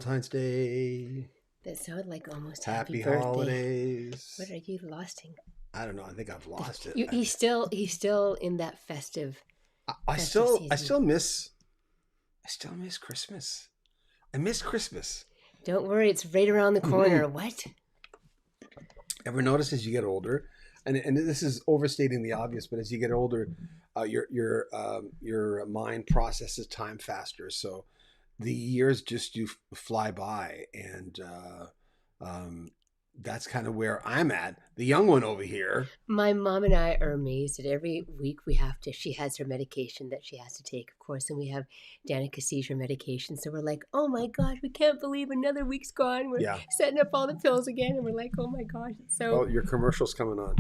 Valentine's Day. That sounded like almost Happy birthday. holidays. What are you losting? I don't know. I think I've lost it. He's still in that festive. I still miss Christmas. I miss Christmas. Don't worry, it's right around the corner. Mm-hmm. What? Ever notice as you get older, and this is overstating the obvious, but as you get older, your mind processes time faster. So the years just do fly by, and that's kind of where I'm at. The young one over here. My mom and I are amazed that every week she has her medication that she has to take, of course, and we have Danica seizure medication. So we're like, oh my gosh, we can't believe another week's gone. We're setting up all the pills again, and we're like, oh my gosh. So your commercial's coming on.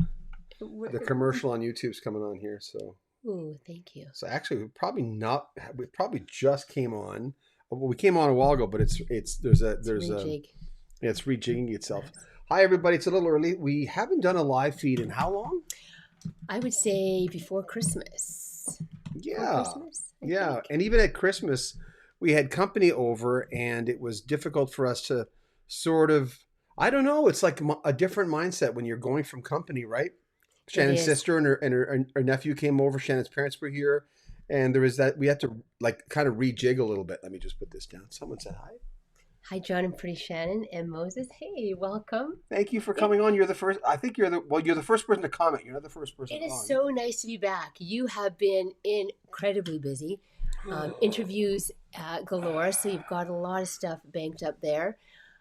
The commercial on YouTube's coming on here, so. Ooh, thank you. So actually, we probably just came on. Well, we came on a while ago, but it's rejigging itself. Yes. Hi, everybody. It's a little early. We haven't done a live feed in how long? I would say before Christmas. Yeah. Yeah. And even at Christmas, we had company over, and it was difficult for us to sort of, I don't know, it's like a different mindset when you're going from company, right? Shannon's sister and her nephew came over. Shannon's parents were here. And there was that, we had to like kind of rejig a little bit. Let me just put this down. Someone said hi. Hi, John and Pretty Shannon and Moses. Hey, welcome. Thank you for coming on. You're the first. I think you're the first person to comment. You're not the first person. It is so nice to be back. You have been incredibly busy. Interviews galore. So you've got a lot of stuff banked up there.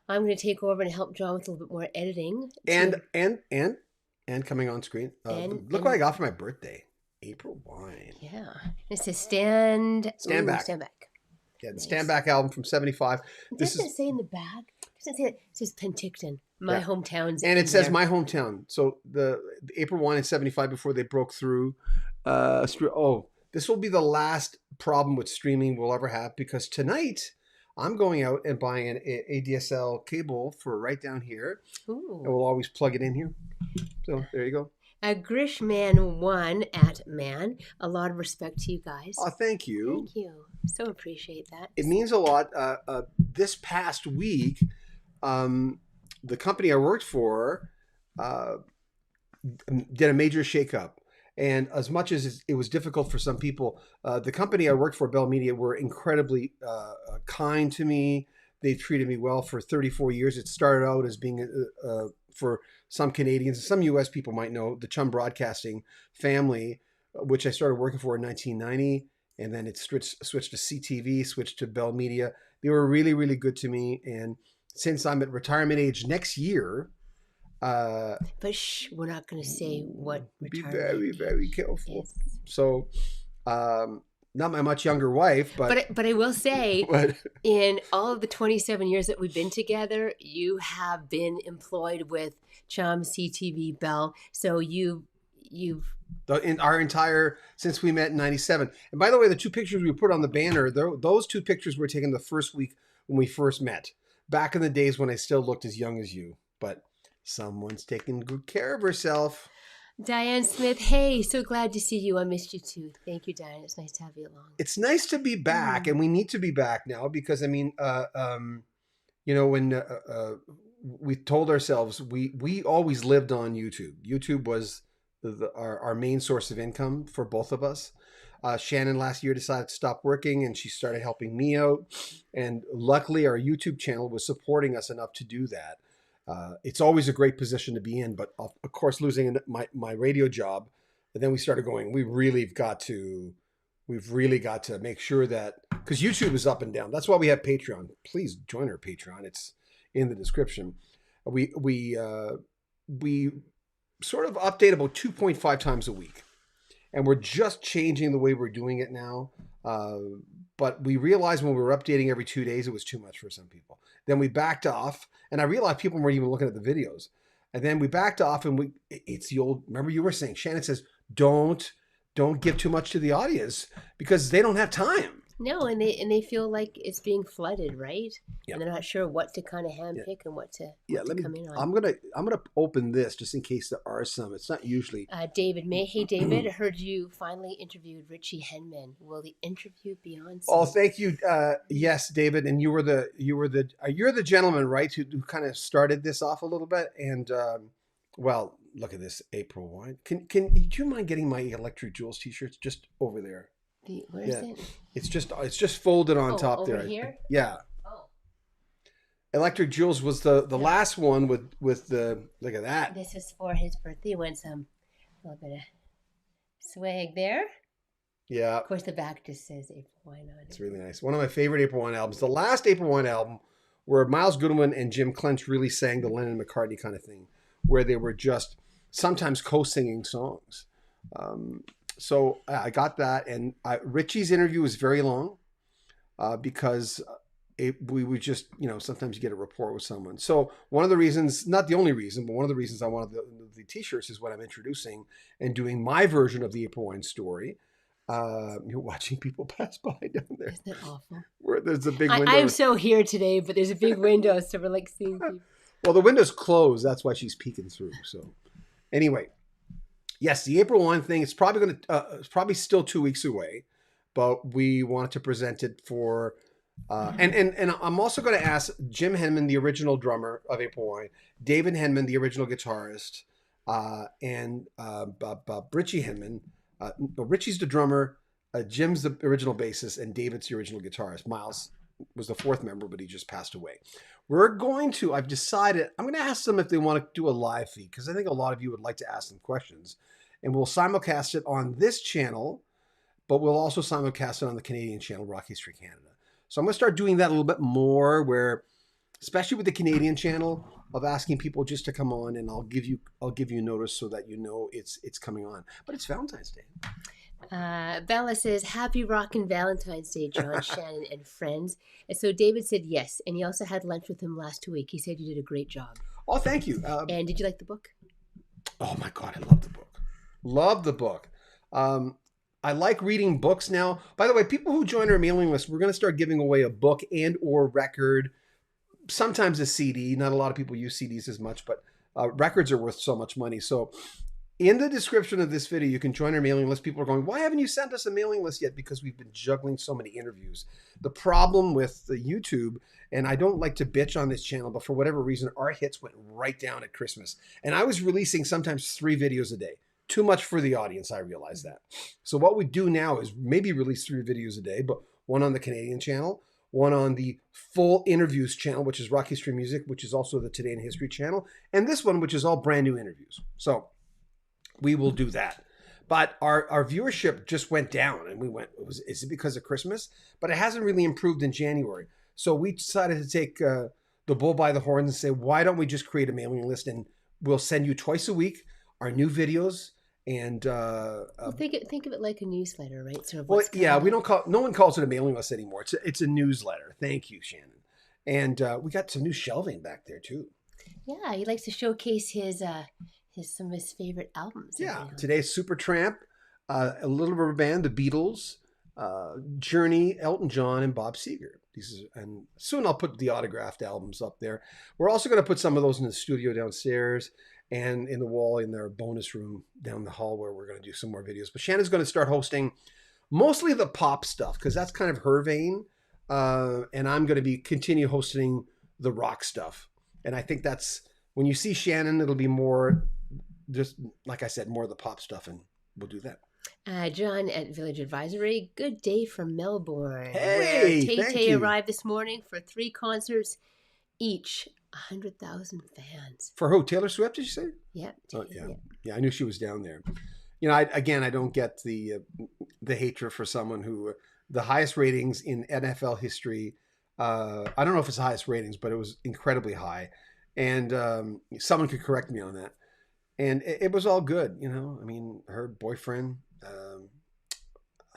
I'm going to take over and help John with a little bit more editing. And coming on screen. Look what I got for my birthday. April wine. Yeah. It says stand back. Stand back. Yeah, the Stand Back album from 75. Doesn't it say in the back? Doesn't it say it? It says Penticton, my hometown's. And it says my hometown. So the April wine in 75 before they broke through. This will be the last problem with streaming we'll ever have, because tonight I'm going out and buying an ADSL cable for right down here. Ooh. And we'll always plug it in here. So there you go. Grishman1 at man. A lot of respect to you guys. Oh, thank you. Thank you. So appreciate that. It means a lot. This past week, the company I worked for did a major shakeup. And as much as it was difficult for some people, the company I worked for, Bell Media, were incredibly kind to me. They treated me well for 34 years. It started out as being for some Canadians, some U.S. people might know, the Chum Broadcasting family, which I started working for in 1990. And then it switched to CTV, switched to Bell Media. They were really, really good to me. And since I'm at retirement age next year... but we're not going to say what retirement. Be very, very careful. Is. So, not my much younger wife, but I will say, in all of the 27 years that we've been together, you have been employed with Chum, CTV, Bell. So you've in our entire, since we met in 97. And by the way, the two pictures we put on the banner, those two pictures were taken the first week when we first met, back in the days when I still looked as young as you. But someone's taking good care of herself. Diane Smith, hey, so glad to see you. I missed you too. Thank you, Diane. It's nice to have you along. It's nice to be back, and we need to be back now because, I mean, when we told ourselves we always lived on YouTube. YouTube was our main source of income for both of us. Shannon last year decided to stop working, and she started helping me out. And luckily, our YouTube channel was supporting us enough to do that. It's always a great position to be in, but of course, losing my radio job, and then we started going, we've really got to make sure that, because YouTube is up and down. That's why we have Patreon. Please join our Patreon. It's in the description. We sort of update about 2.5 times a week, and we're just changing the way we're doing it now. But we realized when we were updating every 2 days, it was too much for some people. Then we backed off, and I realized people weren't even looking at the videos. And then we backed off, and it's the old, remember you were saying, Shannon says, don't give too much to the audience because they don't have time. No, and they feel like it's being flooded, right? Yeah. And they're not sure what to kind of handpick and what to come in on. I'm gonna open this just in case there are some. It's not usually. David May. Hey, David, I heard you finally interviewed Richie Henman. Will the interview be on soon? Oh, thank you. Yes, David, and you're the gentleman, right? Who kind of started this off a little bit. And well, look at this April wine. Do you mind getting my Electric Jewels t-shirts just over there? Where is it? It's just folded on top over there. Here? Yeah. Oh. Electric Jewels was the last one with the, look at that. This is for his birthday. He went a little bit of swag there. Yeah. Of course, the back just says April Wine on it. It's really nice. One of my favorite April Wine albums. The last April Wine album where Miles Goodwin and Jim Clench really sang the Lennon McCartney kind of thing, where they were just sometimes co-singing songs. So I got that, and Richie's interview was very long because we would just, sometimes you get a rapport with someone. So one of the reasons, not the only reason, but one of the reasons I wanted the t-shirts is what I'm introducing and doing my version of the April Wine story. You're watching people pass by down there. Isn't it awful? Where there's a big window. I'm so here today, but there's a big window, so we're like seeing people. Well, the window's closed. That's why she's peeking through. So anyway. Yes, the April Wine thing, it's probably still 2 weeks away, but we wanted to present it for, and I'm also going to ask Jim Henman, the original drummer of April Wine, David Henman, the original guitarist, and Richie Henman. Richie's the drummer, Jim's the original bassist, and David's the original guitarist. Miles was the fourth member, but he just passed away. I've decided, I'm going to ask them if they want to do a live feed, because I think a lot of you would like to ask them questions. And we'll simulcast it on this channel, but we'll also simulcast it on the Canadian channel, Rock History Canada. So I'm going to start doing that a little bit more, where, especially with the Canadian channel, of asking people just to come on, and I'll give you notice so that you know it's coming on. But it's Valentine's Day. Bella says, happy Rockin' Valentine's Day, John, Shannon, and friends. And so David said yes, and he also had lunch with him last week. He said you did a great job. Oh, thank you. And did you like the book? Oh my God, I love the book. Love the book. I like reading books now. By the way, people who join our mailing list, we're going to start giving away a book and or record, sometimes a CD. Not a lot of people use CDs as much, but records are worth so much money. So in the description of this video, you can join our mailing list. People are going, why haven't you sent us a mailing list yet? Because we've been juggling so many interviews. The problem with the YouTube, and I don't like to bitch on this channel, but for whatever reason, our hits went right down at Christmas. And I was releasing sometimes 3 videos a day. Too much for the audience, I realize that. So what we do now is maybe release 3 videos a day, but one on the Canadian channel, one on the full interviews channel, which is Rock History Music, which is also the Today in History channel, and this one, which is all brand new interviews. So we will do that. But our viewership just went down, and we went, is it because of Christmas? But it hasn't really improved in January. So we decided to take the bull by the horns and say, why don't we just create a mailing list, and we'll send you twice a week our new videos. And think of it like a newsletter, right? Sort of. Well, yeah, no one calls it a mailing list anymore. It's a newsletter. Thank you, Shannon. And we got some new shelving back there too. Yeah, he likes to showcase some of his favorite albums. Yeah, today's Supertramp, a Little Rubber Band, the Beatles, Journey, Elton John, and Bob Seger. And soon I'll put the autographed albums up there. We're also going to put some of those in the studio downstairs, and in the wall in their bonus room down the hall, where we're going to do some more videos. But Shannon's going to start hosting mostly the pop stuff, because that's kind of her vein. And I'm going to continue hosting the rock stuff. And I think that's, when you see Shannon, it'll be more, just like I said, more of the pop stuff, and we'll do that. John at Village Advisory, good day from Melbourne. Hey, where Tay arrived this morning for 3 concerts, each 100,000 fans. For who? Taylor Swift, did you say? Yeah. Oh, yeah. I knew she was down there. I don't get the hatred for someone who, the highest ratings in NFL history. I don't know if it's the highest ratings, but it was incredibly high. And someone could correct me on that. And it was all good. I mean, her boyfriend,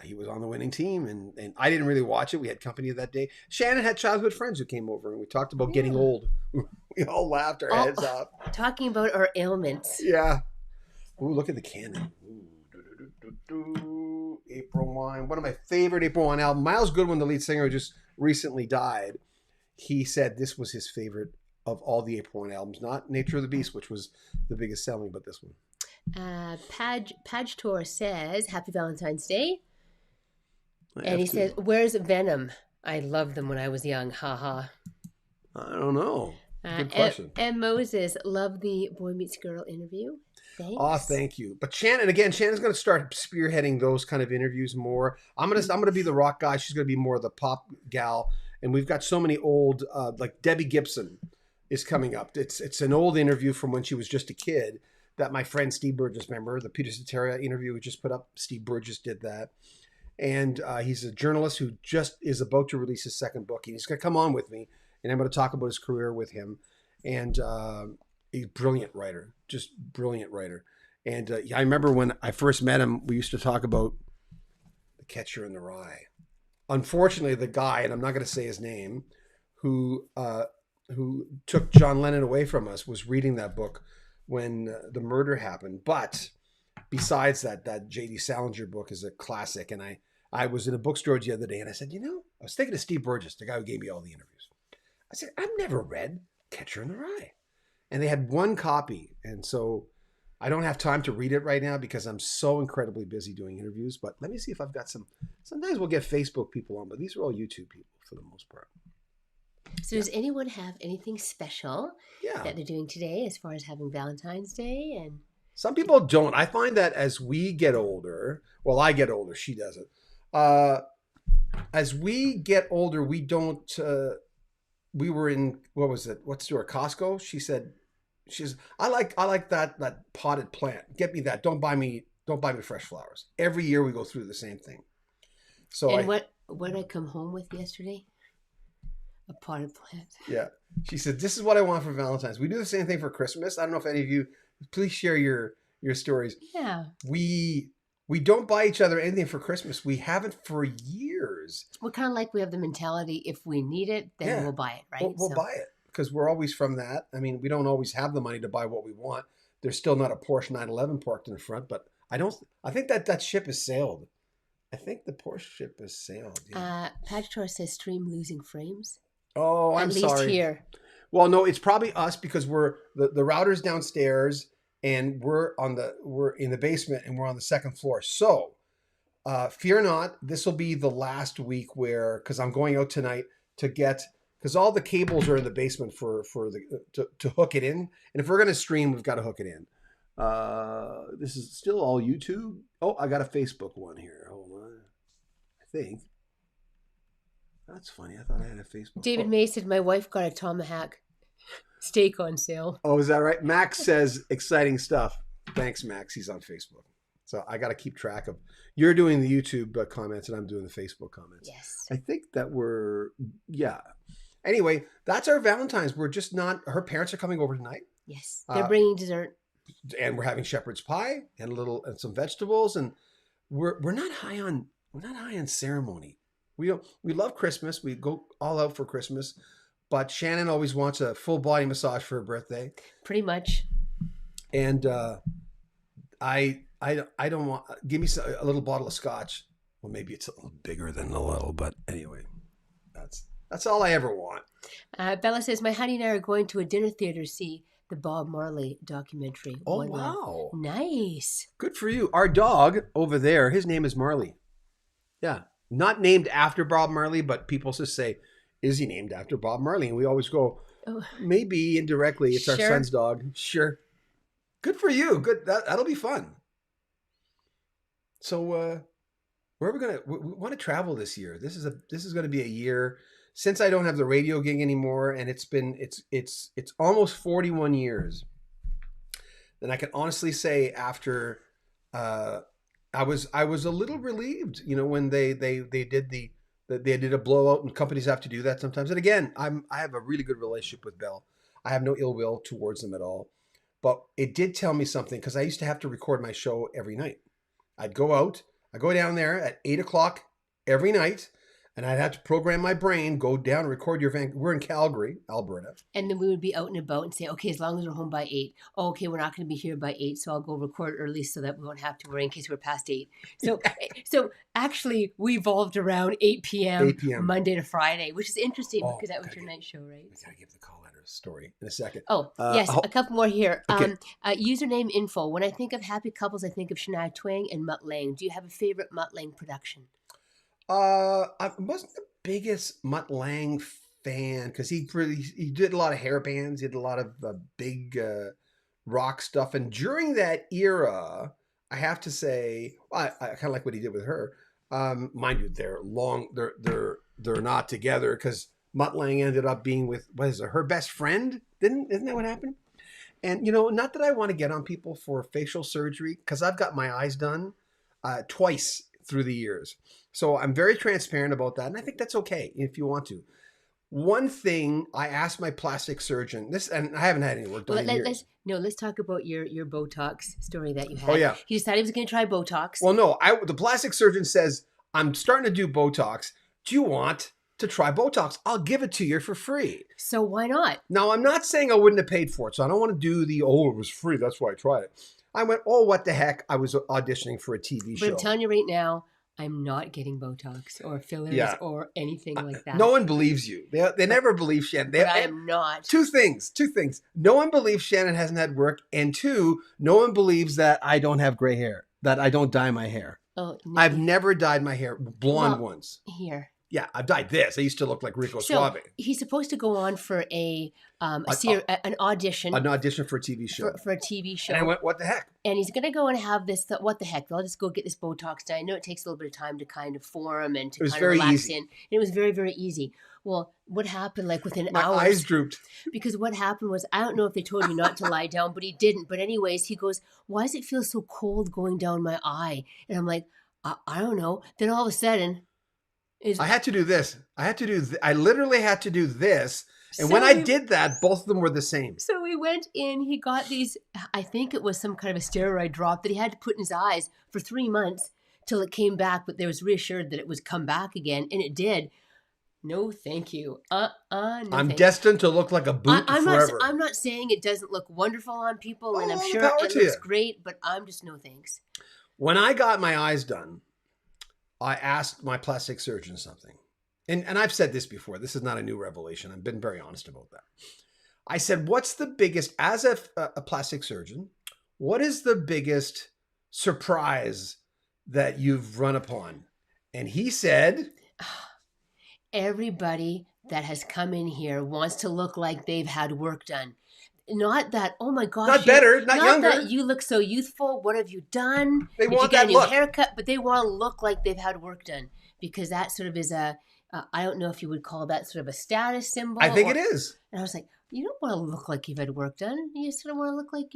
he was on the winning team, and I didn't really watch it. We had company that day. Shannon had childhood friends who came over, and we talked about getting old. We all laughed our heads off. Talking about our ailments. Yeah. Ooh, look at the cannon. Ooh, April Wine. One of my favorite April Wine albums. Miles Goodwin, the lead singer, who just recently died, he said this was his favorite of all the April Wine albums. Not Nature of the Beast, which was the biggest selling, but this one. Padge Tor says, Happy Valentine's Day. And he to. says, where's Venom? I loved them when I was young. Haha. I don't know. Good question. And Moses, love the Boy Meets Girl interview. Thanks. Oh, thank you. But Shannon's going to start spearheading those kind of interviews more. I'm gonna be the rock guy. She's gonna be more the pop gal. And we've got so many old, like Debbie Gibson is coming up. It's an old interview from when she was just a kid that my friend Steve Burgess, remember the Peter Cetera interview we just put up? Steve Burgess did that. And he's a journalist who just is about to release his second book. And he's going to come on with me, and I'm going to talk about his career with him. And he's a brilliant writer, just brilliant writer. And I remember when I first met him, we used to talk about The Catcher in the Rye. Unfortunately, the guy, and I'm not going to say his name, who took John Lennon away from us, was reading that book when the murder happened. But besides that J.D. Salinger book is a classic. And I was in a bookstore the other day, and I said, I was thinking of Steve Burgess, the guy who gave me all the interviews. I said, I've never read Catcher in the Rye. And they had one copy. And so I don't have time to read it right now because I'm so incredibly busy doing interviews. But let me see if I've got sometimes we'll get Facebook people on, but these are all YouTube people for the most part. So does anyone have anything special that they're doing today as far as having Valentine's Day? And some people don't. I find that as we get older, well, I get older, she doesn't. As we get older, we don't, we were in, what was it? What's to her, Costco? She said, I like that potted plant. Get me that. Don't buy me fresh flowers. Every year we go through the same thing. So what I come home with yesterday? A potted plant. Yeah. She said, this is what I want for Valentine's. We do the same thing for Christmas. I don't know if any of you, please share your stories. Yeah. We don't buy each other anything for Christmas. We haven't for years. We're kind of like we have the mentality, if we need it, then we'll buy it, right? We'll buy it because we're always from that. I mean, we don't always have the money to buy what we want. There's still not a Porsche 911 parked in the front, but I think that ship has sailed. I think the Porsche ship has sailed. Yeah. Patchtor says stream losing frames. Oh, I'm sorry. At least here. Well, no, it's probably us because we're the router's downstairs and we're in the basement and we're on the second floor. So fear not, this will be the last week because I'm going out tonight because all the cables are in the basement to hook it in. And if we're going to stream, we've got to hook it in. This is still all YouTube. Oh, I got a Facebook one here. Hold on. I think. That's funny. I thought I had a Facebook. David May said, my wife got a tomahawk steak on sale. Oh, is that right? Max says exciting stuff. Thanks, Max. He's on Facebook. So I got to keep track of. You're doing the YouTube comments and I'm doing the Facebook comments. Yes. I think that Anyway, that's our Valentine's. We're just not, her parents are coming over tonight. Yes. They're bringing dessert. And we're having shepherd's pie and some vegetables. And we're not high on ceremony. We love Christmas. We go all out for Christmas, but Shannon always wants a full body massage for her birthday. Pretty much. And I don't want. Give me a little bottle of scotch. Well, maybe it's a little bigger than a little, but anyway, that's all I ever want. Bella says, my honey and I are going to a dinner theater to see the Bob Marley documentary. Oh, wow. Nice. Good for you. Our dog over there, his name is Marley. Yeah. Not named after Bob Marley, but people just say, is he named after Bob Marley? And we always go, maybe indirectly. It's our son's dog. Sure. Good for you. Good. That'll be fun. So where are we we want to travel this year. This is going to be a year since I don't have the radio gig anymore. And it's almost 41 years. And I can honestly say after, I was a little relieved, when they did a blowout, and companies have to do that sometimes. And again, I have a really good relationship with Bell. I have no ill will towards them at all. But it did tell me something because I used to have to record my show every night. I'd go out, I go down there at 8:00 every night, And I'd have to program my brain, go down and record your van. We're in Calgary, Alberta. And then we would be out and about and say, okay, as long as we're home by 8. Oh, okay, we're not going to be here by 8, so I'll go record early so that we won't have to worry in case we're past 8. So, so actually, we evolved around 8 p.m. 8 p.m. Monday to Friday, which is interesting because that was your night show, right? We got to give the call letter story in a second. Oh, yes, a couple more here. Okay. Username info. When I think of happy couples, I think of Shania Twain and Mutt Lange. Do you have a favorite Mutt Lange production? I wasn't the biggest Mutt Lange fan because he did a lot of hair bands. He did a lot of big rock stuff. And during that era, I have to say, I kind of like what he did with her. Mind you, they're not together because Mutt Lange ended up being with, her best friend? Isn't that what happened? And, not that I want to get on people for facial surgery because I've got my eyes done twice through the years. So I'm very transparent about that. And I think that's okay if you want to. One thing I asked my plastic surgeon, and I haven't had any work done in years. Let's talk about your Botox story that you had. Oh, yeah. He decided he was going to try Botox. Well, no, the plastic surgeon says, I'm starting to do Botox. Do you want to try Botox? I'll give it to you for free. So why not? Now, I'm not saying I wouldn't have paid for it. So I don't want to do it was free. That's why I tried it. I went, oh, what the heck? I was auditioning for a TV show. But I'm telling you right now, I'm not getting Botox or fillers or anything like that. No one believes you. They never believe Shannon. I am not. Two things. No one believes Shannon hasn't had work. And 2, no one believes that I don't have gray hair, that I don't dye my hair. Oh, no. I've never dyed my hair blonde once. Here. Yeah, I've dyed this. I used to look like Rico Suave. He's supposed to go on for an audition. An audition for a TV show. For a TV show. And I went, what the heck? And he's going to go and have this, what the heck? I'll just go get this Botox done. I know it takes a little bit of time to kind of form and to kind of relax in. And it was very, very easy. Well, what happened like within hours? My eyes drooped. Because what happened was, I don't know if they told you not to lie down, but he didn't. But anyways, he goes, why does it feel so cold going down my eye? And I'm like, I don't know. Then all of a sudden... I had to do this. I literally had to do this. And when I did that, both of them were the same. So we went in, he got these, I think it was some kind of a steroid drop that he had to put in his eyes for 3 months till it came back, but they was reassured that it was come back again, and it did. No, thank you. No, I'm destined to look like a boot forever. I'm not saying it doesn't look wonderful on people, and I'm sure it looks great, but I'm just no thanks. When I got my eyes done, I asked my plastic surgeon something. And I've said this before. This is not a new revelation. I've been very honest about that. I said, what's the biggest, as a plastic surgeon, what is the biggest surprise that you've run upon? And he said... Everybody that has come in here wants to look like they've had work done. Not that, oh my gosh. Not better, not younger. That you look so youthful. What have you done? They want that look. Did you get a new haircut? But they want to look like they've had work done. Because that sort of is I don't know if you would call that sort of a status symbol. I think it is. And I was like, you don't want to look like you've had work done. You sort of want to look like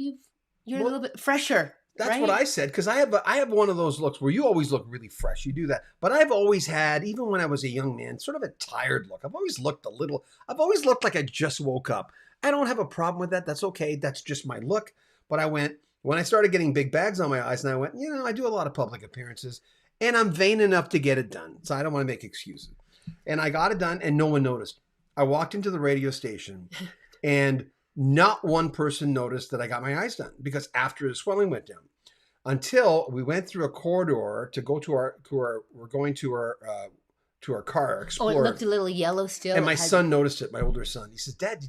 you're a little bit fresher. That's what I said. Because I have one of those looks where you always look really fresh. You do that. But I've always had, even when I was a young man, sort of a tired look. I've always looked like I just woke up. I don't have a problem with that. That's okay. That's just my look. But when I started getting big bags on my eyes, and I went, I do a lot of public appearances, and I'm vain enough to get it done. So I don't want to make excuses. And I got it done, and no one noticed. I walked into the radio station, and not one person noticed that I got my eyes done, because after the swelling went down, until we went through a corridor to go to our car, Explorer. Oh, it looked a little yellow still. And my son noticed it, my older son. He says, Dad,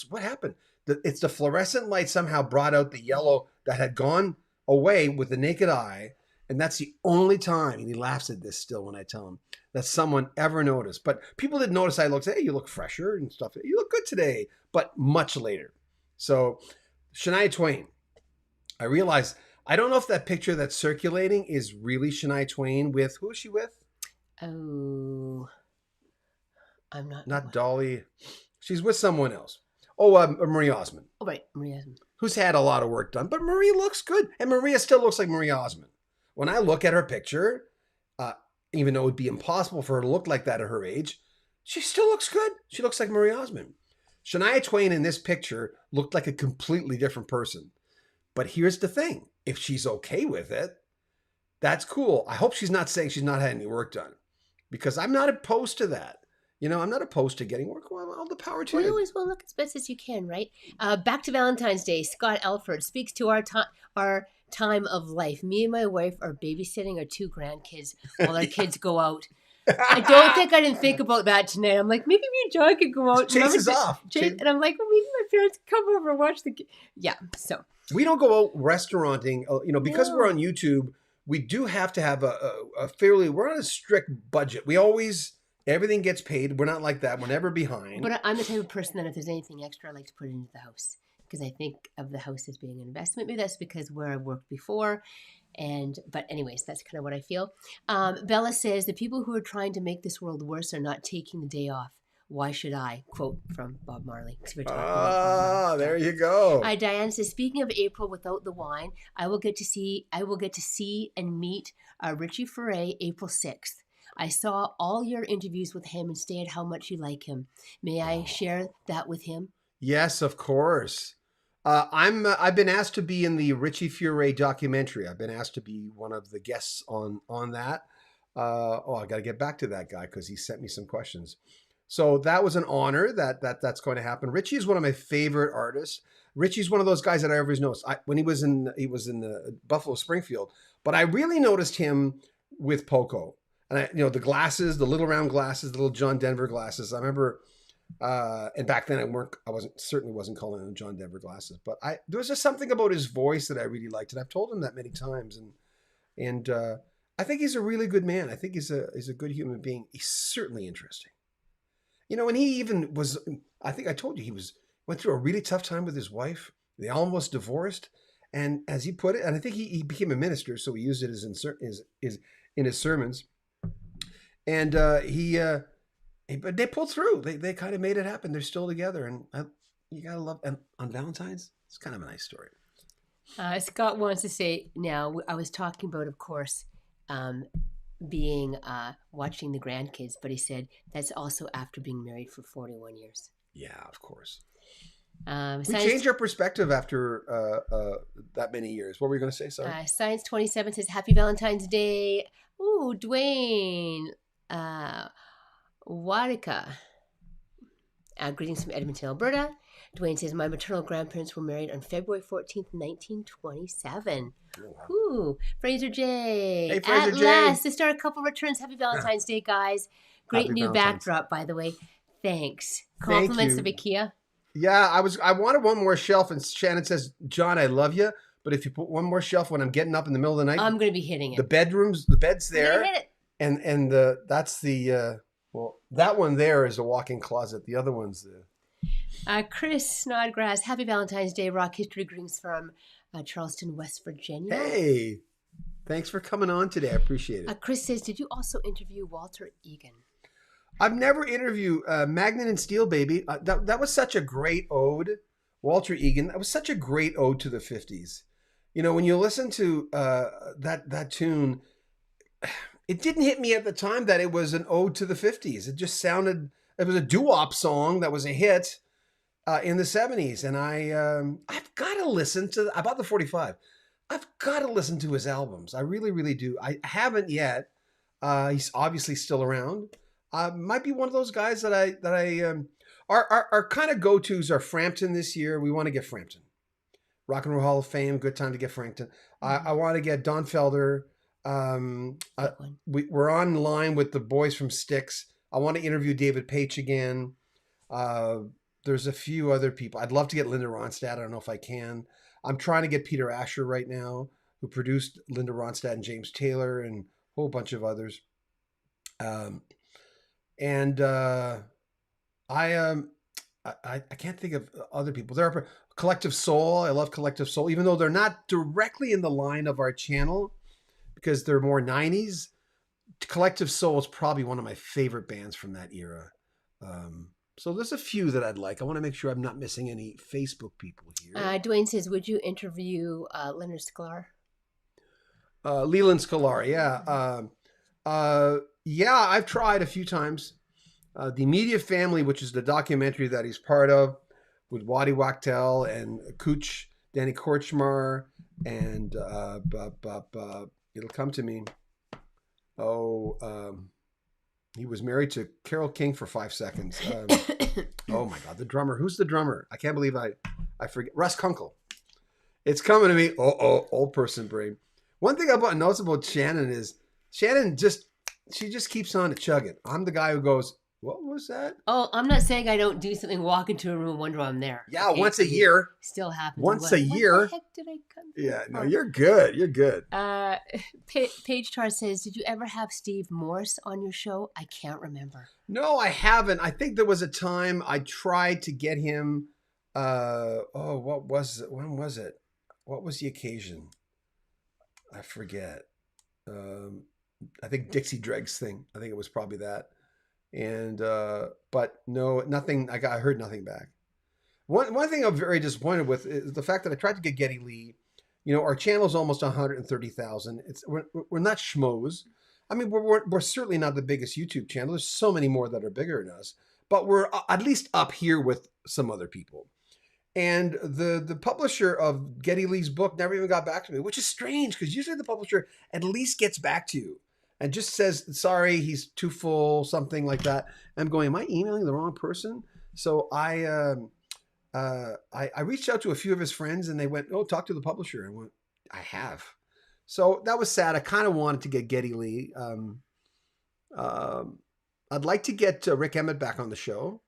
what happened? It's the fluorescent light somehow brought out the yellow that had gone away with the naked eye. And that's the only time, and he laughs at this still when I tell him, that someone ever noticed. But people didn't notice. I looked, hey, you look fresher and stuff. You look good today, but much later. So Shania Twain, I realized, I don't know if that picture that's circulating is really Shania Twain with, who is she with? Oh, I'm not. Not Dolly. She's with someone else. Oh, Marie Osmond. Oh, right. Marie Osmond. Who's had a lot of work done. But Marie looks good. And Maria still looks like Marie Osmond. When I look at her picture, even though it would be impossible for her to look like that at her age, she still looks good. She looks like Marie Osmond. Shania Twain in this picture looked like a completely different person. But here's the thing. If she's okay with it, that's cool. I hope she's not saying she's not had any work done. because I'm not opposed to that. I'm not opposed to getting work. Well, all the power to you. You always want to look as best as you can, right? Back to Valentine's Day. Scott Elford speaks to our time of life. Me and my wife are babysitting our 2 grandkids while our kids go out. I don't think I didn't think about that tonight. I'm like, maybe me and John could go out. Chase is off. And I'm like, well, maybe my parents could come over and watch the. Yeah, so. We don't go out restauranting, because we're on YouTube. We do have to have a fairly. We're on a strict budget. We always. Everything gets paid. We're not like that. We're never behind. But I'm the type of person that if there's anything extra, I like to put it into the house because I think of the house as being an investment. Maybe that's because where I worked before. But anyways, that's kind of what I feel. Bella says, the people who are trying to make this world worse are not taking the day off. Why should I? Quote from Bob Marley. There you go. Diane says, speaking of April without the wine, I will get to see and meet Richie Furay April 6th. I saw all your interviews with him and stated how much you like him. May I share that with him? Yes, of course. I've been asked to be in the Richie Furay documentary. I've been asked to be one of the guests on that. I got to get back to that guy because he sent me some questions. So that was an honor that's going to happen. Richie is one of my favorite artists. Richie's one of those guys that I always noticed. When he was in the Buffalo Springfield, but I really noticed him with Poco. And the glasses, the little round glasses, the little John Denver glasses. I remember, and back then I certainly wasn't calling them John Denver glasses, but there was just something about his voice that I really liked, and I've told him that many times. And I think he's a really good man. I think he's a good human being. He's certainly interesting. And he even was. I think I told you went through a really tough time with his wife. They almost divorced, and as he put it, and I think he became a minister, so he used it in his sermons. And but they pulled through. They kind of made it happen. They're still together, and you gotta love. And on Valentine's, it's kind of a nice story. Scott wants to say now. I was talking about, of course, being watching the grandkids, but he said that's also after being married for 41 years. Yeah, of course. We changed our perspective after that many years. What were you going to say? Sorry. Science 27 says, Happy Valentine's Day. Ooh, Dwayne. Warika. Greetings from Edmonton, Alberta. Dwayne says, my maternal grandparents were married on February 14th, 1927. Wow. Ooh, Fraser J. Hey, Fraser At J. last, the star couple returns. Happy Valentine's Day, guys. Great Happy new Valentine's. Backdrop, by the way. Thanks. Compliments of IKEA. Yeah, I wanted one more shelf, and Shannon says, John, I love you, but if you put one more shelf when I'm getting up in the middle of the night, I'm going to be hitting it. The bed's there, hit it. and that's the that one there is a walk-in closet. The other one's the. Chris Snodgrass, Happy Valentine's Day. Rock history greetings from Charleston, West Virginia. Hey, thanks for coming on today. I appreciate it. Chris says, did you also interview Walter Egan? I've never interviewed Magnet and Steel, baby. That was such a great ode. Walter Egan, that was such a great ode to the 50s. When you listen to that tune, it didn't hit me at the time that it was an ode to the 50s. It just sounded, it was a doo-wop song that was a hit in the 70s. And I've got to listen to, I bought the 45. I've got to listen to his albums. I really, really do. I haven't yet. He's obviously still around. Might be one of those guys that our kind of go-tos are Frampton this year. We want to get Frampton. Rock and Roll Hall of Fame, good time to get Frampton. I want to get Don Felder. We're on line with the boys from Styx. I want to interview David Paich again. There's a few other people. I'd love to get Linda Ronstadt. I don't know if I can. I'm trying to get Peter Asher right now, who produced Linda Ronstadt and James Taylor and a whole bunch of others. I can't think of other people. There are Collective Soul. I love Collective Soul, even though they're not directly in the line of our channel because they're more 90s. Collective Soul is probably one of my favorite bands from that era. So there's a few that I'd like. I want to make sure I'm not missing any Facebook people here. Dwayne says, would you interview Leonard Sklar? Leland Sklar, yeah. Yeah, I've tried a few times. The Media Family, which is the documentary that he's part of, with Waddy Wachtel and Cooch, Danny Korchmar, and it'll come to me. He was married to Carole King for 5 seconds. Oh my God, the drummer. Who's the drummer? I can't believe I forget. Russ Kunkel. It's coming to me. Oh, old person brain. One thing I noticed about Shannon is Shannon she just keeps on chugging. I'm the guy who goes, what was that? Oh, I'm not saying I don't do something, walk into a room and wonder I'm there. Yeah, okay? Once a year. Still happens. Once a year. What the heck did I come from? Yeah, no, you're good. You're good. Paige Tar says, did you ever have Steve Morse on your show? I can't remember. No, I haven't. I think there was a time I tried to get him. What was it? When was it? What was the occasion? I forget. I think Dixie Dregs thing. I think it was probably that. And but no, nothing. I heard nothing back. One thing I'm very disappointed with is the fact that I tried to get Geddy Lee. You know, our channel's almost 130,000. We're not schmoes. I mean, we're certainly not the biggest YouTube channel. There's so many more that are bigger than us, but we're at least up here with some other people. And the publisher of Geddy Lee's book never even got back to me, which is strange because usually the publisher at least gets back to you and just says, sorry, he's too full, something like that. And I'm going, am I emailing the wrong person? So I reached out to a few of his friends and they went, oh, talk to the publisher. I went, I have. So that was sad. I kind of wanted to get Geddy Lee. I'd like to get Rick Emmett back on the show.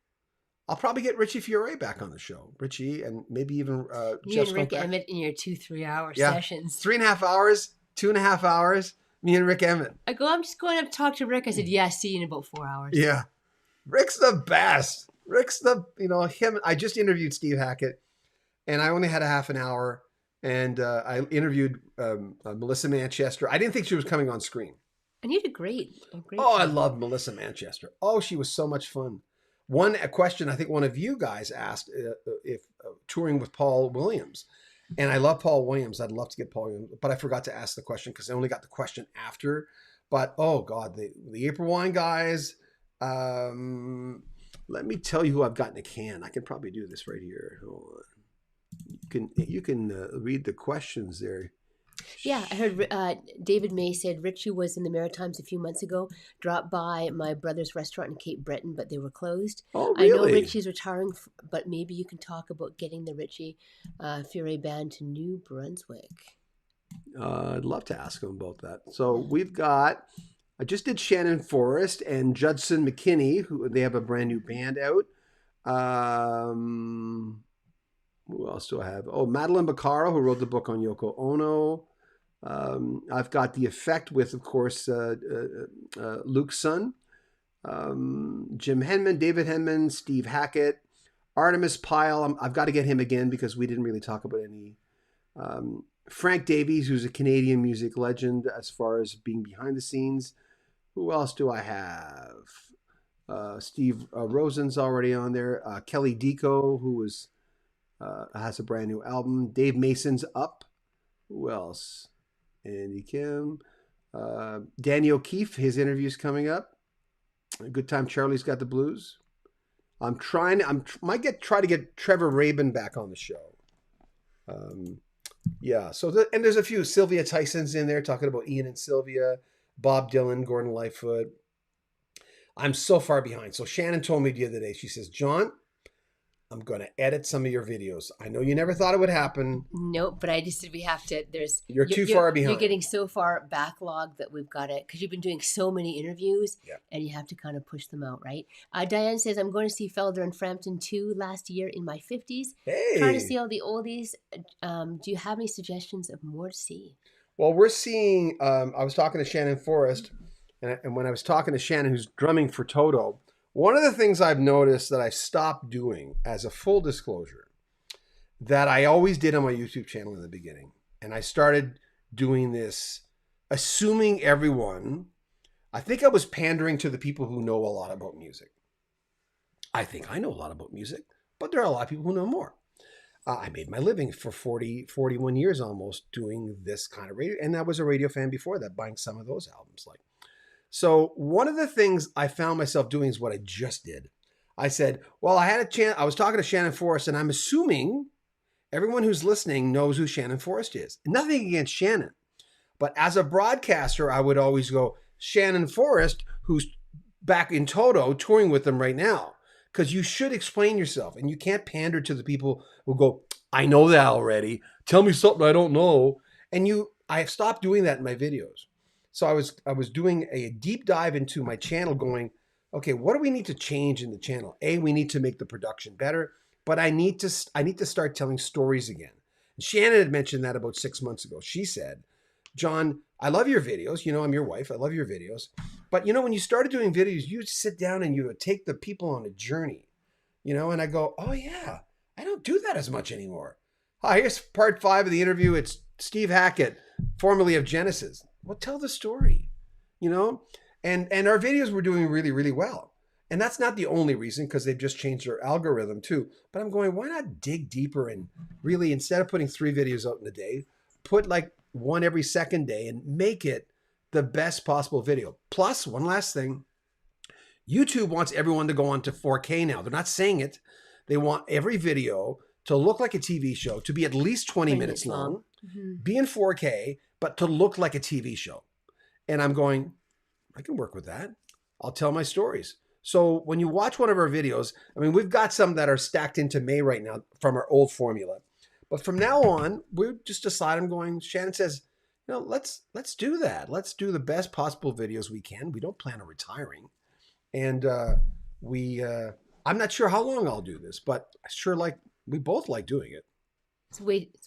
I'll probably get Richie Fiore back on the show. Richie and maybe even you and Rick Emmett in your 2-3 hour sessions. 3.5 hours, 2.5 hours. Me and Rick Emmett. I go, I'm just going up to talk to Rick. I said, yeah, see you in about 4 hours. Yeah. Rick's the best. Rick's him. I just interviewed Steve Hackett and I only had a half an hour and I interviewed Melissa Manchester. I didn't think she was coming on screen. And you did great. I love Melissa Manchester. Oh, she was so much fun. A question I think one of you guys asked if touring with Paul Williams. And I love Paul Williams. I'd love to get Paul Williams, but I forgot to ask the question because I only got the question after. But, oh, God, the April Wine guys. Let me tell you who I've got in a can. I can probably do this right here. Hold on. You can read the questions there. Yeah, I heard David May said Richie was in the Maritimes a few months ago, dropped by my brother's restaurant in Cape Breton, but they were closed. Oh, really? I know Richie's retiring, but maybe you can talk about getting the Richie Fiore band to New Brunswick. I'd love to ask him about that. So we've got, I just did Shannon Forrest and Judson McKinney, who they have a brand new band out. Who else do I have? Oh, Madeline Baccaro, who wrote the book on Yoko Ono. I've got The Effect with, of course, Luke's son. Jim Henman, David Henman, Steve Hackett, Artemis Pyle. I've got to get him again because we didn't really talk about any. Frank Davies, who's a Canadian music legend as far as being behind the scenes. Who else do I have? Steve Rosen's already on there. Kelly Dico, who was... has a brand new album. Dave Mason's Up. Who else? Andy Kim. Danny O'Keefe, his interview's coming up. Good Time Charlie's Got the Blues. Try to get Trevor Rabin back on the show. Yeah, so and there's a few. Sylvia Tyson's in there talking about Ian and Sylvia. Bob Dylan, Gordon Lightfoot. I'm so far behind. So Shannon told me the other day, she says, John, I'm going to edit some of your videos. I know you never thought it would happen. Nope, but I just said we have to. You're too far behind. You're getting so far backlogged that we've got it because you've been doing so many interviews, and you have to kind of push them out, right? Diane says I'm going to see Felder and Frampton 2 last year in my 50s. Hey, trying to see all the oldies. Do you have any suggestions of more to see? Well, we're seeing. I was talking to Shannon Forrest, and when I was talking to Shannon, who's drumming for Toto. One of the things I've noticed that I stopped doing as a full disclosure that I always did on my YouTube channel in the beginning, and I started doing this, assuming everyone, I think I was pandering to the people who know a lot about music. I think I know a lot about music, but there are a lot of people who know more. I made my living for 41 years almost doing this kind of radio, and I was a radio fan before that, buying some of those albums like. So one of the things I found myself doing is what I just did. I said, well, I had a chance. I was talking to Shannon Forrest, and I'm assuming everyone who's listening knows who Shannon Forrest is. Nothing against Shannon. But as a broadcaster, I would always go, Shannon Forrest, who's back in Toto touring with them right now, because you should explain yourself, and you can't pander to the people who go, I know that already. Tell me something I don't know. And I have stopped doing that in my videos. So I was doing a deep dive into my channel going, okay, what do we need to change in the channel? We need to make the production better, but I need to start telling stories again. And Shannon had mentioned that about 6 months ago. She said, John, I love your videos. You know, I'm your wife. I love your videos. But, you know, when you started doing videos, you sit down and you would take the people on a journey, you know, and I go, oh, yeah, I don't do that as much anymore. Hi, here's part 5 of the interview. It's Steve Hackett, formerly of Genesis. Well, tell the story, you know, and our videos were doing really, really well. And that's not the only reason, because they've just changed their algorithm too. But I'm going, why not dig deeper and really, instead of putting 3 videos out in a day, put like one every second day and make it the best possible video. Plus, one last thing, YouTube wants everyone to go on to 4K now. They're not saying it. They want every video to look like a TV show, to be at least 20 minutes long, be in 4K, but to look like a TV show. And I'm going, I can work with that. I'll tell my stories. So when you watch one of our videos, I mean, we've got some that are stacked into May right now from our old formula. But from now on, we just decide, I'm going, Shannon says, you know, let's do that. Let's do the best possible videos we can. We don't plan on retiring. And I'm not sure how long I'll do this, but I sure we both like doing it. It's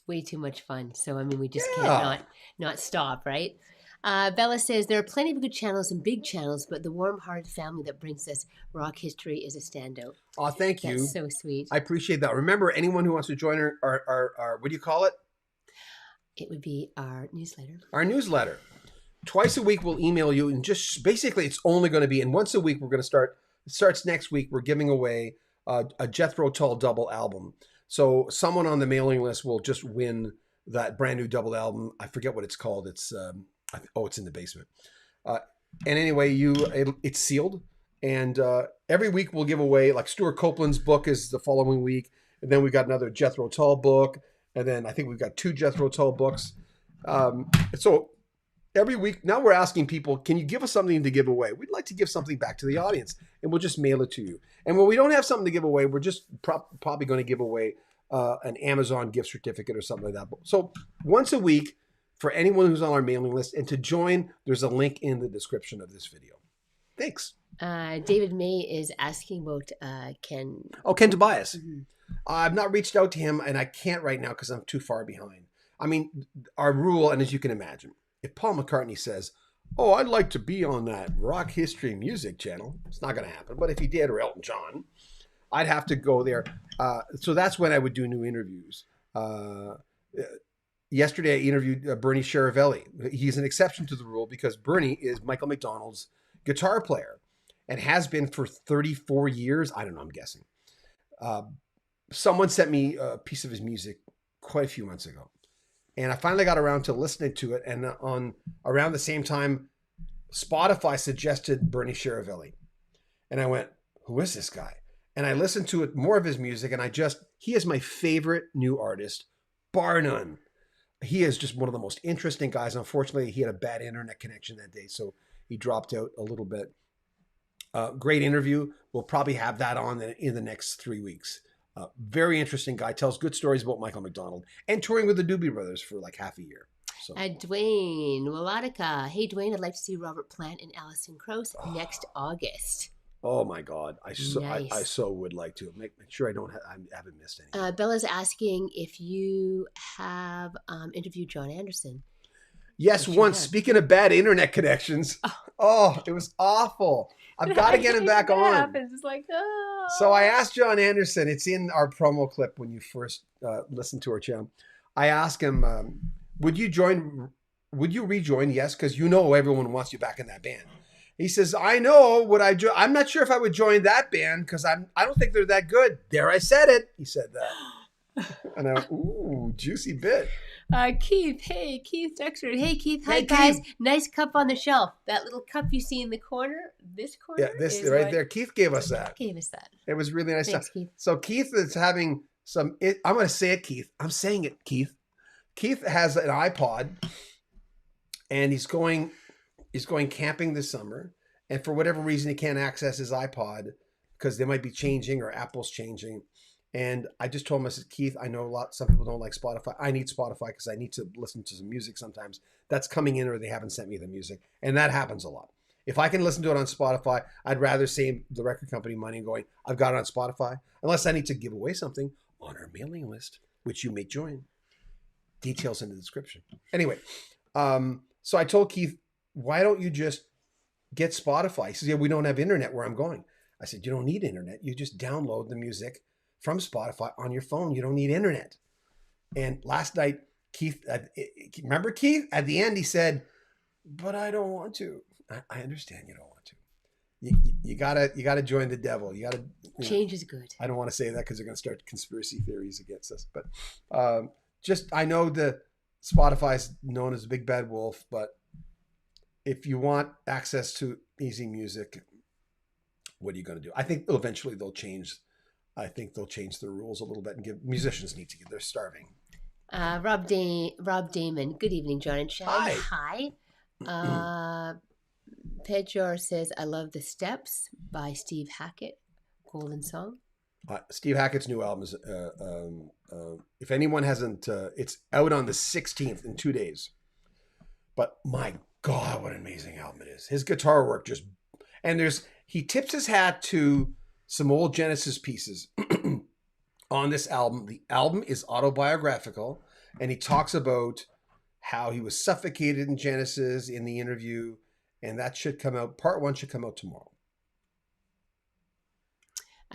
way too much fun. So, I mean, we just can't not stop, right? Bella says, there are plenty of good channels and big channels, but the warm-hearted family that brings us rock history is a standout. Oh, thank you. That's so sweet. I appreciate that. Remember, anyone who wants to join our what do you call it? It would be our newsletter. Our newsletter. Twice a week we'll email you, and just basically it's only going to be, and once a week we're going to start. It starts next week. We're giving away a Jethro Tull double album. So someone on the mailing list will just win that brand new double album. I forget what it's called. It's it's in the basement. And anyway, it's sealed, and every week we'll give away, like Stuart Copeland's book is the following week, and then we got another Jethro Tull book, and then I think we've got 2 Jethro Tull books. So every week now we're asking people, can you give us something to give away? We'd like to give something back to the audience, and we'll just mail it to you. And when we don't have something to give away, we're just probably going to give away an Amazon gift certificate or something like that. So once a week for anyone who's on our mailing list, and to join, there's a link in the description of this video. Thanks. David May is asking about Ken. Oh, Ken Tobias. Mm-hmm. I've not reached out to him, and I can't right now because I'm too far behind. I mean, our rule, and as you can imagine, if Paul McCartney says, oh, I'd like to be on that rock history music channel, it's not going to happen. But if he did, or Elton John, I'd have to go there. So that's when I would do new interviews. Yesterday, I interviewed Bernie Charavelli. He's an exception to the rule because Bernie is Michael McDonald's guitar player and has been for 34 years. I don't know, I'm guessing. Someone sent me a piece of his music quite a few months ago. And I finally got around to listening to it. And around the same time, Spotify suggested Bernie Charavelli. And I went, who is this guy? And I listened to it, more of his music. And he is my favorite new artist, bar none. He is just one of the most interesting guys. Unfortunately, he had a bad internet connection that day, so he dropped out a little bit. Great interview. We'll probably have that on in the next 3 weeks. Very interesting guy. Tells good stories about Michael McDonald and touring with the Doobie Brothers for like half a year. So. Dwayne Walatica. Hey, Dwayne, I'd like to see Robert Plant and Alison Krauss next August. Oh my God! I so would like to make sure I haven't missed any. Bella's asking if you have interviewed John Anderson. Yes, once. Speaking of bad internet connections, it was awful. I've got to get him back on. Happens. It's like, oh. So I asked John Anderson. It's in our promo clip when you first listened to our channel. I asked him, "Would you rejoin?" Yes, because everyone wants you back in that band. He says, I know. I'm not sure if I would join that band because I don't think they're that good. There, I said it. He said that. And I went, ooh, juicy bit. Keith. Hey, Keith Dexter. Hey, Keith. Hi, guys. Keith. Nice cup on the shelf. That little cup you see in the corner. This corner. Yeah, this right there. Keith gave us that. It was really nice. Thanks, Keith. So Keith is having I'm going to say it, Keith. I'm saying it, Keith. Keith has an iPod, and he's going camping this summer, and for whatever reason he can't access his iPod because they might be changing or Apple's changing. And I just told him, I said, Keith, I know some people don't like Spotify. I need Spotify because I need to listen to some music sometimes. That's coming in or they haven't sent me the music. And that happens a lot. If I can listen to it on Spotify, I'd rather save the record company money and going, I've got it on Spotify, unless I need to give away something on our mailing list, which you may join. Details in the description. Anyway, so I told Keith, why don't you just get Spotify? He says, yeah, we don't have internet where I'm going. I said, you don't need internet. You just download the music from Spotify on your phone. You don't need internet. And last night, Keith, remember Keith? At the end, he said, but I don't want to. I understand you don't want to. You gotta join the devil. You gotta change is good. I don't want to say that because they're gonna start conspiracy theories against us. But I know the Spotify is known as a big bad wolf, but if you want access to easy music, what are you gonna do? I think eventually they'll change. I think they'll change the rules a little bit and give musicians need to get. They're starving. Rob Damon. Good evening, John and Shannon. Hi. Pedro says, I love The Steps by Steve Hackett. Golden song. Steve Hackett's new album is, if anyone hasn't, it's out on the 16th in 2 days. But my God, what an amazing album it is. His guitar work he tips his hat to some old Genesis pieces on this album. The album is autobiographical, and he talks about how he was suffocated in Genesis in the interview, and that should come out. Part 1 should come out tomorrow.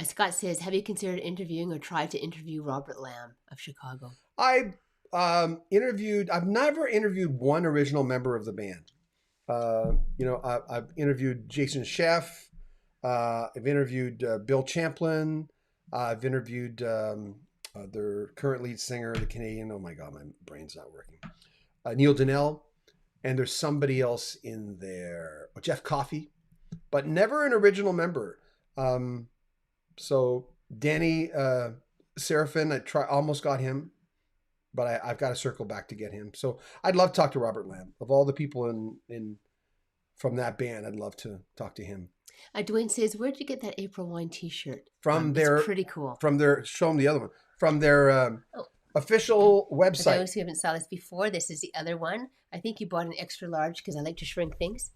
Scott says, have you considered interviewing or tried to interview Robert Lamb of Chicago? I've never interviewed one original member of the band. I've interviewed Jason Scheff. I've interviewed Bill Champlin. I've interviewed their current lead singer, the Canadian. Oh my God, my brain's not working. Neil Donnell. And there's somebody else in there, Jeff Coffey, but never an original member. So Danny Seraphin, almost got him, but I've got to circle back to get him. So I'd love to talk to Robert Lamb. Of all the people from that band, I'd love to talk to him. Dwayne says, where'd you get that April Wine t-shirt? It's pretty cool. Show them the other one. From their official website. For those who haven't saw this before, this is the other one. I think you bought an extra large because I like to shrink things.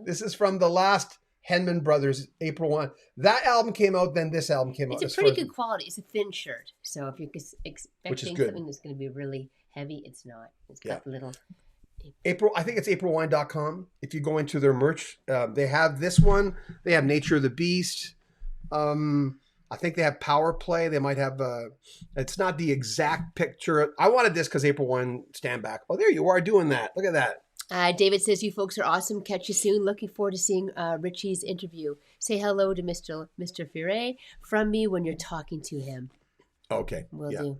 This is from the last Henman Brothers, April 1. That album came out, then this album came out. It's a pretty good quality. It's a thin shirt. So if you're expecting something that's going to be really heavy, it's not. It's got the little... I think it's aprilwine.com. If you go into their merch, they have this one. They have Nature of the Beast. I think they have Power Play. They might have, it's not the exact picture. I wanted this because April Wine stand back. Oh, there you are doing that. Look at that. David says, you folks are awesome. Catch you soon. Looking forward to seeing Richie's interview. Say hello to Mr. Furet from me when you're talking to him. Okay. Will do.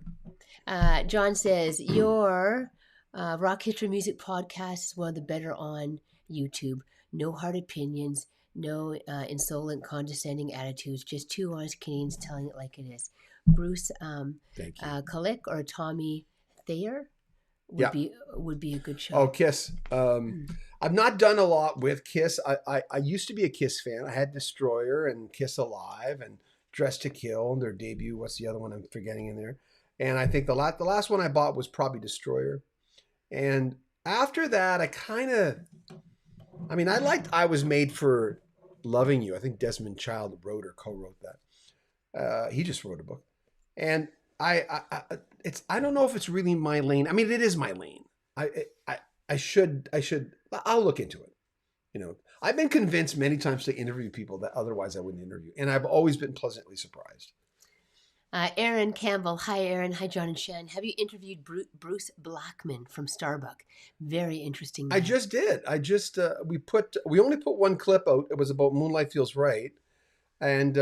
John says, your Rock History Music podcast is one of the better on YouTube. No hard opinions. No insolent, condescending attitudes. Just two honest Canadians telling it like it is. Bruce Kulick or Tommy Thayer would be a good show. Oh, Kiss. I've not done a lot with Kiss. I used to be a Kiss fan. I had Destroyer and Kiss Alive and Dress to Kill and their debut. What's the other one I'm forgetting in there? And I think the last one I bought was probably Destroyer. And after that, I liked I Was Made for Loving You. I think Desmond Child wrote or co-wrote that. He just wrote a book. And I don't know if it's really my lane. I mean, it is my lane. I'll look into it. I've been convinced many times to interview people that otherwise I wouldn't interview. And I've always been pleasantly surprised. Aaron Campbell. Hi, Aaron. Hi, John and Shannon. Have you interviewed Bruce Blackman from Starbuck? Very interesting man. I just did. We only put one clip out. It was about Moonlight Feels Right. And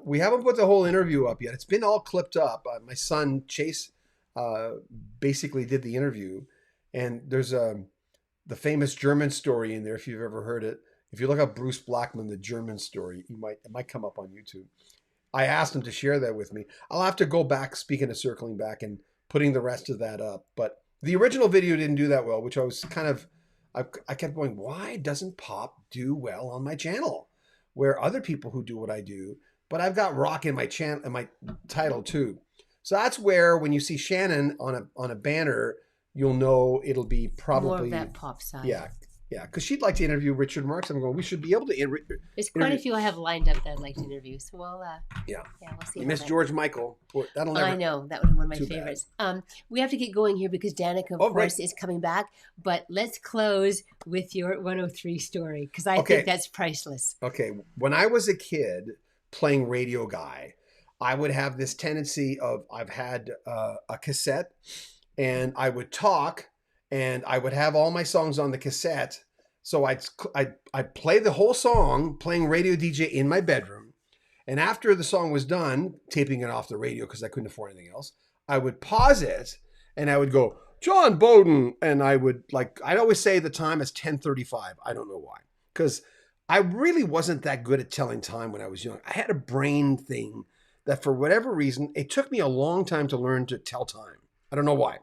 we haven't put the whole interview up yet. It's been all clipped up. My son, Chase, basically did the interview. And there's the famous German story in there, if you've ever heard it. If you look up Bruce Blackman, the German story, it might come up on YouTube. I asked him to share that with me. I'll have to go back, speaking of circling back and putting the rest of that up. But the original video didn't do that well, which I was kind of I kept going, why doesn't pop do well on my channel? Where other people who do what I do, but I've got rock in my channel and my title too. So that's where when you see Shannon on a banner, you'll know it'll be probably more of that pop side. Yeah, yeah, because she'd like to interview Richard Marx. I'm going, we should be able to There's quite a few I have lined up that I'd like to interview. So we'll yeah, we'll see. Miss George Michael. That'll never. I know that was one of my favorites. We have to get going here because Danica, of course, is coming back. But let's close with your 103 story because I think that's priceless. Okay, when I was a kid playing radio guy, I would have this tendency of I've had a cassette, and I would talk, and I would have all my songs on the cassette. So I'd play the whole song, playing radio DJ in my bedroom. And after the song was done, taping it off the radio because I couldn't afford anything else, I would pause it and I would go, John Beaudin. And I would I'd always say the time is 10:35. I don't know why. Because I really wasn't that good at telling time when I was young. I had a brain thing that for whatever reason, it took me a long time to learn to tell time. I don't know why.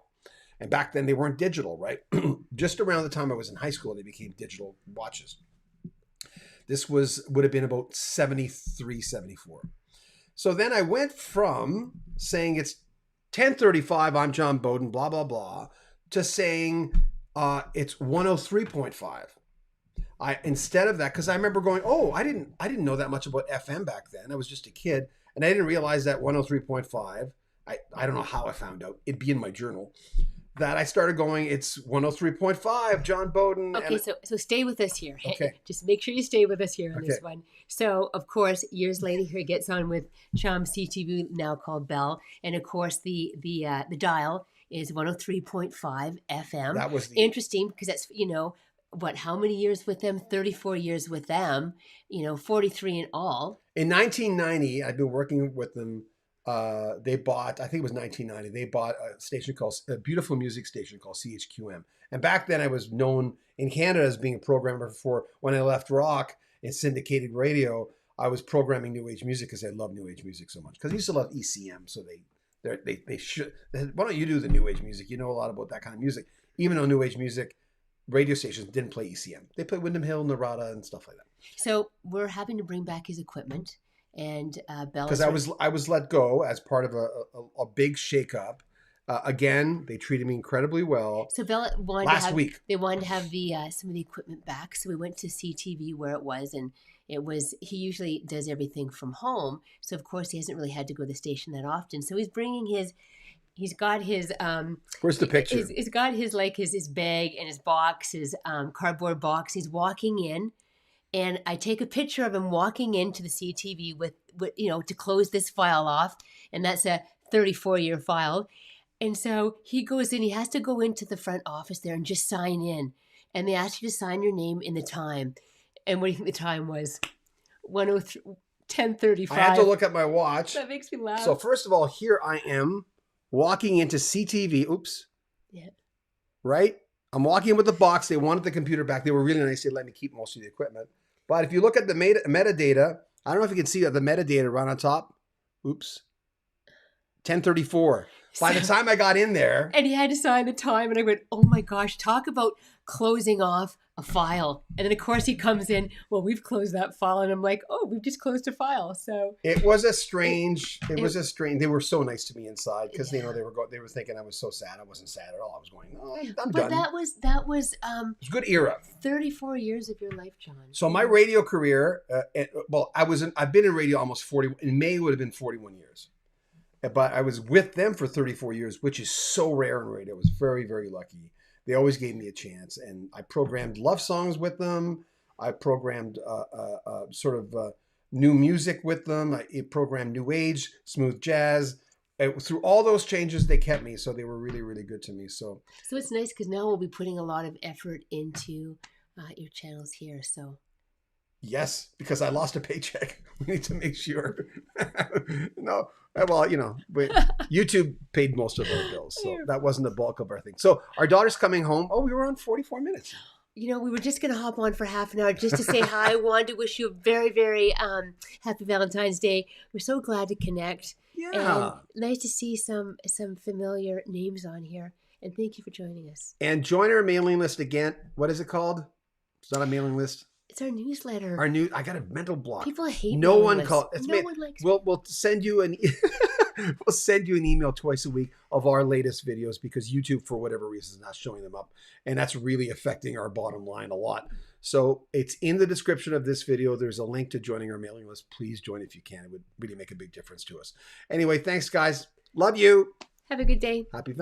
And back then they weren't digital, right? Just around the time I was in high school, they became digital watches. This would have been about 73, 74. So then I went from saying it's 10:35, I'm John Beaudin, blah, blah, blah, to saying it's 103.5. Instead of that, because I remember going, I didn't know that much about FM back then. I was just a kid, and I didn't realize that 103.5. I don't know how I found out. It'd be in my journal. That I started going, it's 103.5, John Beaudin. Okay, so stay with us here. Okay. Just make sure you stay with us here on this one. So, of course, years later, he gets on with Chum CTV, now called Bell. And, of course, the dial is 103.5 FM. That was interesting because that's, how many years with them? 34 years with them, 43 in all. In 1990, I'd been working with them. They bought, I think it was 1990, they bought a beautiful music station called CHQM. And back then I was known in Canada as being a programmer for, when I left rock and syndicated radio, I was programming New Age music because I love New Age music so much. Because I used to love ECM, so they should, why don't you do the New Age music? You know a lot about that kind of music. Even though New Age music radio stations didn't play ECM. They played Windham Hill, Narada, and stuff like that. So we're having to bring back his equipment. And Bell, because I was let go as part of a big shakeup. Again, they treated me incredibly well. So Bell wanted last week. They wanted to have the some of the equipment back. So we went to CTV where it was, and it was. He usually does everything from home, so of course he hasn't really had to go to the station that often. So he's bringing his. He's got his. Where's the picture? He's got his his bag and his box, his cardboard box. He's walking in. And I take a picture of him walking into the CTV with to close this file off. And that's a 34-year file. And so he goes in, he has to go into the front office there and just sign in. And they ask you to sign your name in the time. And what do you think the time was? 10:35. I had to look at my watch. That makes me laugh. So first of all, here I am walking into CTV. Oops. Yeah. Right? I'm walking in with the box. They wanted the computer back. They were really nice. They let me keep most of the equipment. But if you look at the metadata, I don't know if you can see the metadata right on top. Oops. 10:34. By the time I got in there. And he had to sign the time. And I went, oh my gosh, talk about closing off a file. And then, of course, he comes in, well, we've closed that file. And I'm like, oh, we've just closed a file. So it was a strange, they were so nice to me inside because, they were thinking I was so sad. I wasn't sad at all. I was going, I'm done. But that was it was a good era. 34 years of your life, John. So my radio career, I've been in radio almost 40, in May it would have been 41 years. But I was with them for 34 years, which is so rare in radio. I was very, very lucky. They always gave me a chance. And I programmed love songs with them. I programmed new music with them. I programmed new age, smooth jazz. Through all those changes, they kept me. So they were really, really good to me. So it's nice because now we'll be putting a lot of effort into your channels here. So. Yes, because I lost a paycheck. We need to make sure. No, well, YouTube paid most of our bills, so that wasn't the bulk of our thing. So our daughter's coming home. Oh, we were on 44 minutes. We were just going to hop on for half an hour just to say hi. I wanted to wish you a very, very happy Valentine's Day. We're so glad to connect. Yeah. And nice to see some familiar names on here. And thank you for joining us. And join our mailing list again. What is it called? It's not a mailing list. It's our newsletter. I got a mental block. People hate no one lists. call. No one likes. We'll send you an we'll send you an email twice a week of our latest videos because YouTube, for whatever reason, is not showing them up, and that's really affecting our bottom line a lot. So it's in the description of this video. There's a link to joining our mailing list. Please join if you can. It would really make a big difference to us. Anyway, thanks, guys. Love you. Have a good day. Happy Valentine's.